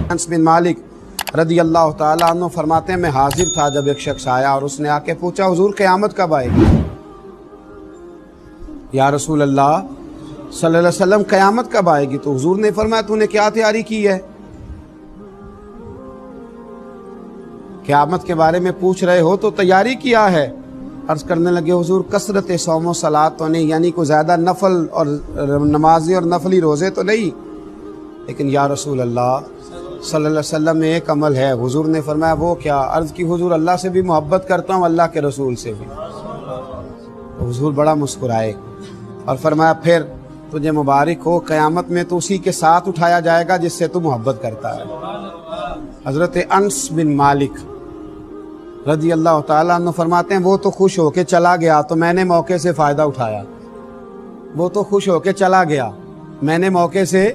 अनस बिन मालिक रदी अल्लाह ताला अन्हु फरमाते हैं, मैं हाजिर था जब एक शख्स आया और उसने आके पूछा, हुजूर क़यामत कब आएगी? या रसूल अल्लाह सल्लल्लाहु अलैहि वसल्लम क़यामत कब आएगी? तो हुजूर ने फरमाया, तूने क्या तैयारी की है? क़यामत के बारे में पूछ रहे हो तो तैयारी किया है। अर्ज़ करने लगे, हुजूर कसरत सौम व सलात तो नहीं, यानी कोई ज़्यादा नफल और नमाजी और नफली रोज़े तो नहीं, लेकिन या रसूल अल्लाह सल्लल्लाहु अलैहि वसल्लम में एक अमल है। हुजूर ने फरमाया, वो क्या? अर्ज़ की, हुजूर अल्लाह से भी मोहब्बत करता हूँ, अल्लाह के रसूल से भी। तो हुजूर बड़ा मुस्कुराए और फरमाया, फिर तुझे मुबारक हो, क़यामत में तो उसी के साथ उठाया जाएगा जिससे तू मोहब्बत करता है। हज़रत अनस बिन मालिक रज़ी अल्लाह ताला अन्हु फरमाते हैं, वो तो खुश होके चला गया तो मैंने मौके से फ़ायदा उठाया। वो तो खुश होके चला गया, मैंने मौके से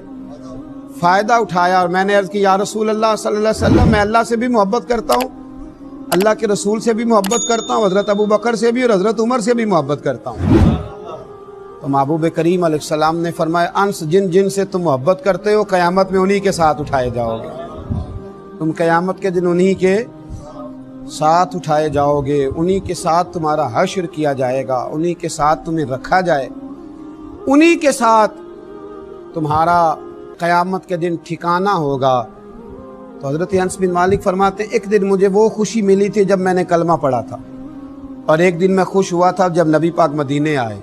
फ़ायदा उठाया और मैंने अर्ज़ की, या रसूल अल्लाह सल्लल्लाहु अलैहि वसल्लम, मैं अल्लाह से भी मोहब्बत करता हूँ, अल्लाह के रसूल से भी मोहब्बत करता हूँ, हज़रत अबू बकर से भी और हज़रत उमर से भी मोहब्बत करता हूँ। तो महबूब करीम अलैहिस्सलाम ने फरमाया, अंस, जिन जिन से तुम मोहब्बत करते हो क़यामत में उन्हीं के साथ उठाए जाओगे। तुम क़यामत के दिन उन्हीं के साथ उठाए जाओगे, उन्हीं के साथ तुम्हारा हश्र किया जाएगा, उन्हीं के साथ तुम्हें रखा जाए, उन्हीं के साथ तुम्हारा क़यामत के दिन ठिकाना होगा। तो हज़रत अनस बिन मालिक फरमाते, एक दिन मुझे वो खुशी मिली थी जब मैंने कलमा पढ़ा था, और एक दिन मैं खुश हुआ था जब नबी पाक मदीने आए,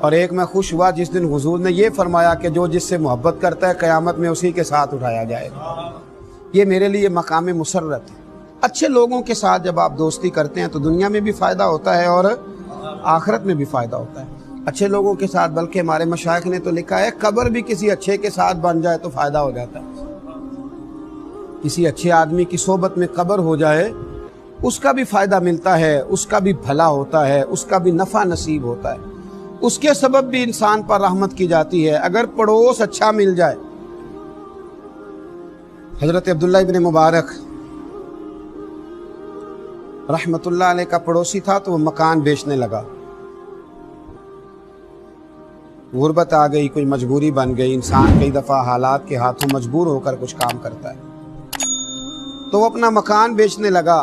और एक मैं खुश हुआ जिस दिन हुजूर ने ये फरमाया कि जो जिससे मोहब्बत करता है क़यामत में उसी के साथ उठाया जाएगा। ये मेरे लिए मकाम मुसर्रत है। अच्छे लोगों के साथ जब आप दोस्ती करते हैं तो दुनिया में भी फ़ायदा होता है और आखिरत में भी फ़ायदा होता है अच्छे लोगों के साथ। बल्कि हमारे मशाइख ने तो लिखा है, कब्र भी किसी अच्छे के साथ बन जाए तो फ़ायदा हो जाता है। किसी अच्छे आदमी की सोबत में कब्र हो जाए, उसका भी फ़ायदा मिलता है, उसका भी भला होता है, उसका भी नफ़ा नसीब होता है, उसके सबब भी इंसान पर रहमत की जाती है। अगर पड़ोस अच्छा मिल जाए, हज़रत अब्दुल्लाह इब्न मुबारक रहमतुल्लाह अलैह का पड़ोसी था, तो वो मकान बेचने लगा। गुर्बत आ गई, कोई मजबूरी बन गई, इंसान कई दफ़ा हालात के हाथों मजबूर होकर कुछ काम करता है, तो वो अपना मकान बेचने लगा।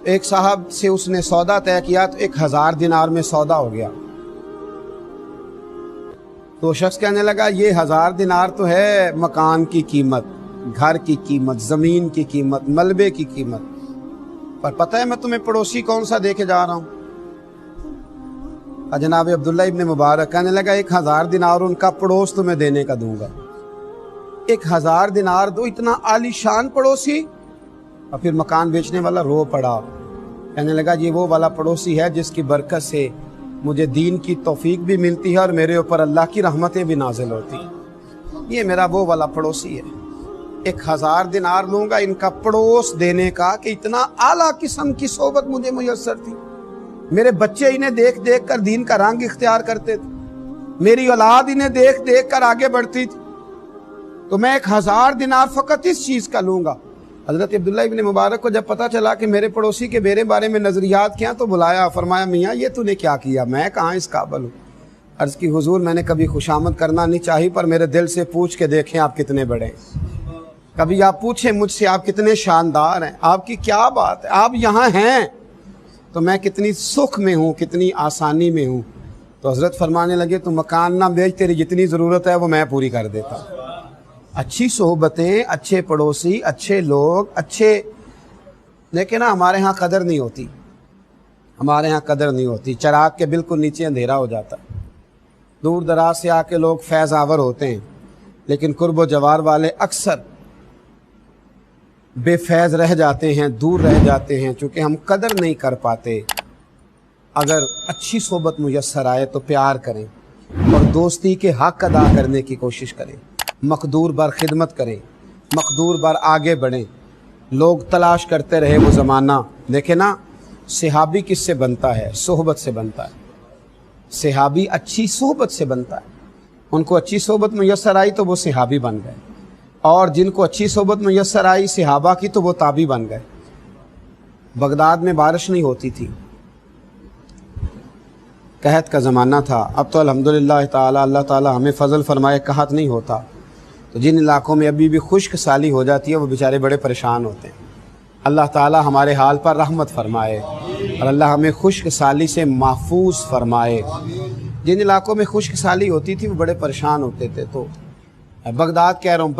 एक साहब से उसने सौदा तय किया तो 1000 दिनार में सौदा हो गया। तो शख्स कहने लगा, ये 1000 दिनार तो है मकान की कीमत, घर की कीमत, ज़मीन की कीमत, मलबे की कीमत, पर पता है मैं तुम्हें पड़ोसी कौन सा देके जा रहा हूँ? जनाब अब्दुल्ला इब्न मुबारक कहने लगा, 1000 दिनार उनका पड़ोस तुम्हें देने का दूंगा। 1000 दिनार दो, इतना आलीशान पड़ोसी? और फिर मकान बेचने वाला रो पड़ा, कहने लगा, ये वो वाला पड़ोसी है जिसकी बरकत से मुझे दीन की तौफीक भी मिलती है और मेरे ऊपर अल्लाह की रहमतें भी नाजिल होती हैं। ये मेरा वो वाला पड़ोसी है। 1000 दिनार लूँगा इनका पड़ोस देने का कि इतना आला किस्म की सोबत मुझे मुयस्सर थी। मेरे बच्चे इन्हें देख देख कर दीन का रंग इख्तियार करते थे, मेरी औलाद इन्हें देख देख कर आगे बढ़ती थी, तो मैं 1000 दिनार फ़कत इस चीज़ का लूँगा। हज़रत अब्दुल्लाह इब्न मुबारक को जब पता चला कि मेरे पड़ोसी के मेरे बारे में नज़रियात क्या, तो बुलाया, फरमाया, मियाँ ये तूने क्या किया? मैं कहाँ इस काबिल हूँ। अर्ज़ की, हुजूर मैंने कभी खुशामद करना नहीं चाहिए, पर मेरे दिल से पूछ के देखें आप कितने बड़े हैं। कभी आप पूछें मुझसे आप कितने शानदार हैं, आपकी क्या बात है, आप यहाँ हैं तो मैं कितनी सुख में हूँ, कितनी आसानी में हूँ। तो हज़रत फरमाने लगे, तू मकान ना बेच, तेरी जितनी ज़रूरत है वो मैं पूरी कर देता हूँ। अच्छी सोहबतें, अच्छे पड़ोसी, अच्छे लोग, अच्छे, लेकिन ना हमारे यहाँ कदर नहीं होती, हमारे यहाँ कदर नहीं होती। चराग के बिल्कुल नीचे अंधेरा हो जाता है। दूर दराज से आके लोग फैज़ आवर होते हैं, लेकिन कुर्ब जवार वाले अक्सर बेफैज़ रह जाते हैं, दूर रह जाते हैं, चूँकि हम कदर नहीं कर पाते। अगर अच्छी सोबत मुयस्सर आए तो प्यार करें और दोस्ती के हक़ अदा करने की कोशिश करें, मक़दूर बर खिदमत करें, मक़दूर बर आगे बढ़ें। लोग तलाश करते रहे वो ज़माना, देखे ना, सहाबी किससे बनता है? सोहबत से बनता है। सहाबी अच्छी सोहबत से बनता है। उनको अच्छी सोहबत मुयस्सर आई तो वो सहाबी बन गए, और जिनको अच्छी सोहबत मुयस्सर आई सहाबा की तो वो ताबी बन गए। बगदाद में बारिश नहीं होती थी, कहत का ज़माना था। अब तो अल्हम्दुलिल्लाह ताला, अल्लाह ताला हमें फ़ज़ल फ़रमाए, कहत नहीं होता। تو جن علاقوں میں ابھی بھی خشک سالی ہو جاتی ہے وہ بیچارے بڑے پریشان ہوتے ہیں۔ اللہ تعالی ہمارے حال پر رحمت فرمائے اور اللہ ہمیں خشک سالی سے محفوظ فرمائے۔ جن علاقوں میں خشک سالی ہوتی تھی وہ بڑے پریشان ہوتے تھے۔ تو بغداد کہہ رہا ہوں،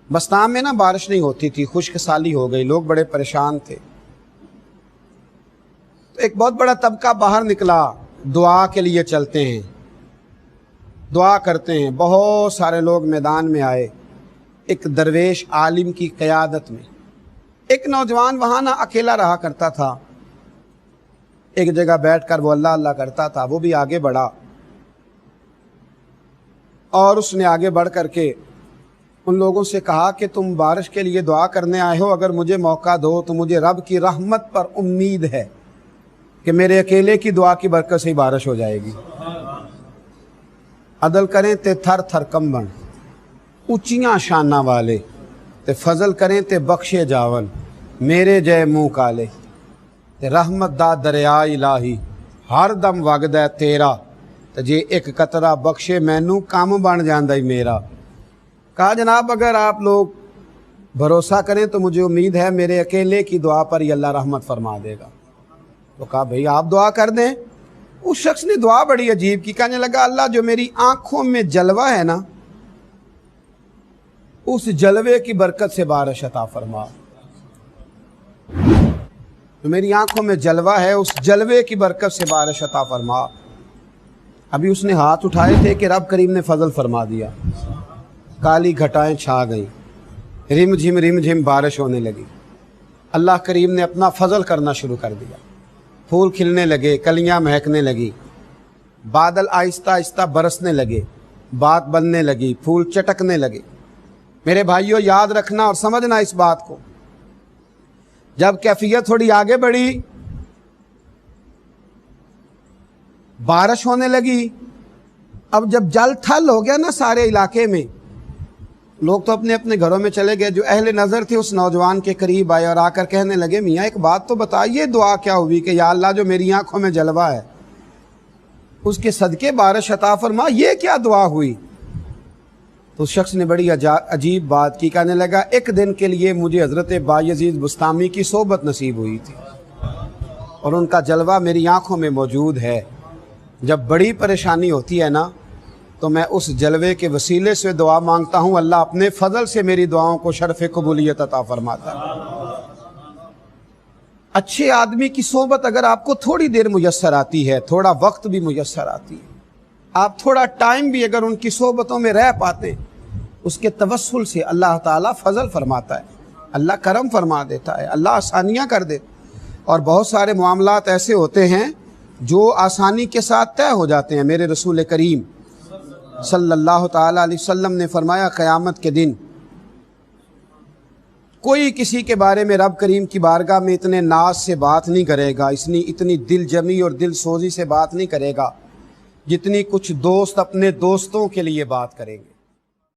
بستام میں نا بارش نہیں ہوتی تھی، خشک سالی ہو گئی، لوگ بڑے پریشان تھے۔ تو ایک بہت بڑا طبقہ باہر نکلا، دعا کے لیے چلتے ہیں، دعا کرتے ہیں۔ بہت سارے لوگ میدان میں آئے، ایک درویش عالم کی قیادت میں۔ ایک نوجوان وہاں نہ اکیلا رہا کرتا تھا، ایک جگہ بیٹھ کر وہ اللہ اللہ کرتا تھا، وہ بھی آگے بڑھا اور اس نے آگے بڑھ کر کے ان لوگوں سے کہا کہ تم بارش کے لیے دعا کرنے آئے ہو، اگر مجھے موقع دو تو مجھے رب کی رحمت پر امید ہے کہ میرے اکیلے کی دعا کی برکت سے ہی بارش ہو جائے گی۔ عدل کریں تے تھر تھر کمبن، اونچیاں شانہ والے تے فضل کریں تے بخشے جاون، میرے جے منہ کالے تے رحمت دا دریا الہی ہر دم وگدا ہے تیرا، تے جے ایک قطرہ بخشے مینوں کام بن جاندا ہی میرا۔ کہا جناب اگر آپ لوگ بھروسہ کریں تو مجھے امید ہے میرے اکیلے کی دعا پر ہی اللہ رحمت فرما دے گا۔ تو کہا بھئی آپ دعا کر دیں۔ اس شخص نے دعا بڑی عجیب کی، کہنے لگا اللہ جو میری آنکھوں میں جلوہ ہے نا، اس جلوے کی برکت سے بارش عطا فرما۔ جو میری آنکھوں میں جلوہ ہے اس جلوے کی برکت سے بارش عطا فرما۔ ابھی اس نے ہاتھ اٹھائے تھے کہ رب کریم نے فضل فرما دیا، کالی گھٹائیں چھا گئیں، رم جھم بارش ہونے لگی۔ اللہ کریم نے اپنا فضل کرنا شروع کر دیا، پھول کھلنے لگے، کلیاں مہکنے لگی، بادل آہستہ آہستہ برسنے لگے، بات بننے لگی، پھول چٹکنے لگے۔ میرے بھائیوں یاد رکھنا اور سمجھنا اس بات کو، جب کیفیت تھوڑی آگے بڑھی، بارش ہونے لگی، اب جب جل تھل ہو گیا نا سارے علاقے میں، لوگ تو اپنے اپنے گھروں میں چلے گئے۔ جو اہل نظر تھے اس نوجوان کے قریب آئے اور آ کر کہنے لگے میاں ایک بات تو بتائیے، دعا کیا ہوئی کہ یا اللہ جو میری آنکھوں میں جلوہ ہے اس کے صدقے بارش عطا فرما، یہ کیا دعا ہوئی؟ تو اس شخص نے بڑی عجیب بات کی، کہنے لگا ایک دن کے لیے مجھے حضرت بایزید بستامی کی صحبت نصیب ہوئی تھی اور ان کا جلوہ میری آنکھوں میں موجود ہے۔ جب بڑی پریشانی ہوتی ہے نا تو میں اس جلوے کے وسیلے سے دعا مانگتا ہوں، اللہ اپنے فضل سے میری دعاؤں کو شرف قبولیت عطا فرماتا ہے۔ اچھے آدمی کی صحبت اگر آپ کو تھوڑی دیر میسر آتی ہے، تھوڑا وقت بھی میسر آتی ہے، آپ تھوڑا ٹائم بھی اگر ان کی صحبتوں میں رہ پاتے ہیں، اس کے توسل سے اللہ تعالیٰ فضل فرماتا ہے، اللہ کرم فرما دیتا ہے، اللہ آسانیاں کر دیتا۔ اور بہت سارے معاملات ایسے ہوتے ہیں جو آسانی کے ساتھ طے ہو جاتے ہیں۔ میرے رسول کریم صلی اللہ تعالیٰ علیہ وسلم نے فرمایا قیامت کے دن کوئی کسی کے بارے میں رب کریم کی بارگاہ میں اتنے ناز سے بات نہیں کرے گا، اتنی دل جمی اور دل سوزی سے بات نہیں کرے گا جتنی کچھ دوست اپنے دوستوں کے لیے بات کریں گے۔